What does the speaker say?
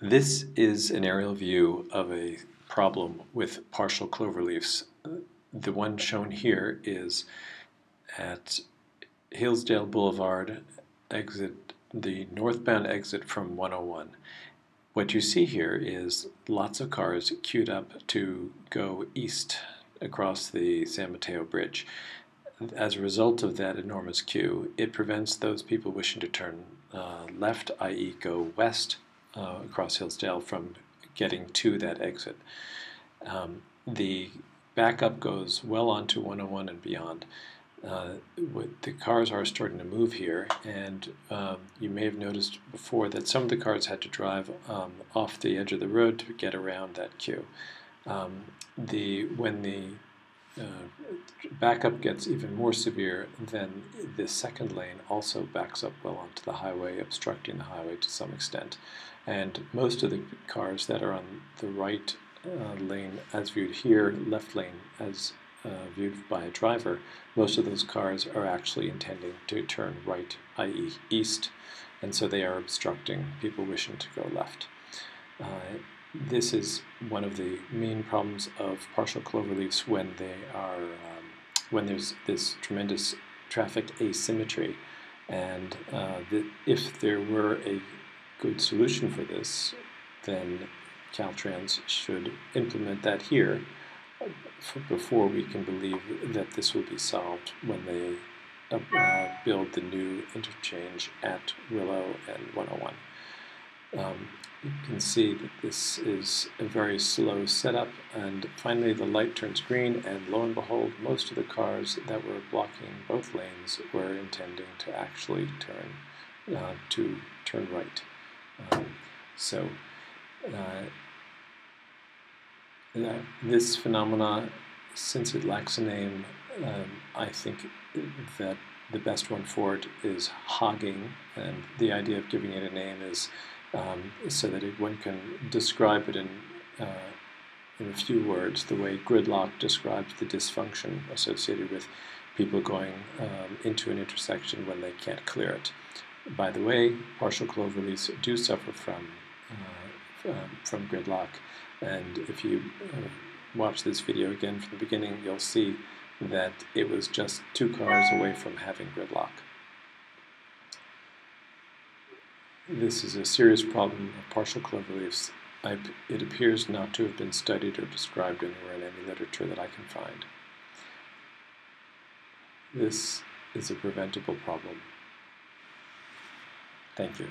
This is an aerial view of a problem with partial cloverleafs. The one shown here is at Hillsdale Boulevard, the northbound exit from 101. What you see here is lots of cars queued up to go east across the San Mateo Bridge. As a result of that enormous queue, it prevents those people wishing to turn left, i.e. go west across Hillsdale, from getting to that exit. The backup goes well onto 101 and beyond. The cars are starting to move here, and you may have noticed before that some of the cars had to drive off the edge of the road to get around that queue. When the backup gets even more severe, then the second lane also backs up well onto the highway, obstructing the highway to some extent. And most of the cars that are on the right lane as viewed here, left lane as viewed by a driver, most of those cars are actually intending to turn right, i.e. east, and so they are obstructing people wishing to go left. This is one of the main problems of partial cloverleafs when when there's this tremendous traffic asymmetry, and if there were a good solution for this, then Caltrans should implement that here before we can believe that this will be solved when they build the new interchange at Willow and 101. You can see that this is a very slow setup, and finally the light turns green, and lo and behold, most of the cars that were blocking both lanes were intending to actually turn right. This phenomena, since it lacks a name, I think that the best one for it is hogging, and the idea of giving it a name is so that one can describe it in a few words, the way gridlock describes the dysfunction associated with people going into an intersection when they can't clear it. By the way, partial cloverleafs do suffer from gridlock, and if you watch this video again from the beginning, you'll see that it was just 2 cars away from having gridlock. This is a serious problem of partial cloverleafs. It appears not to have been studied or described anywhere in any literature that I can find. This is a preventable problem. Thank you.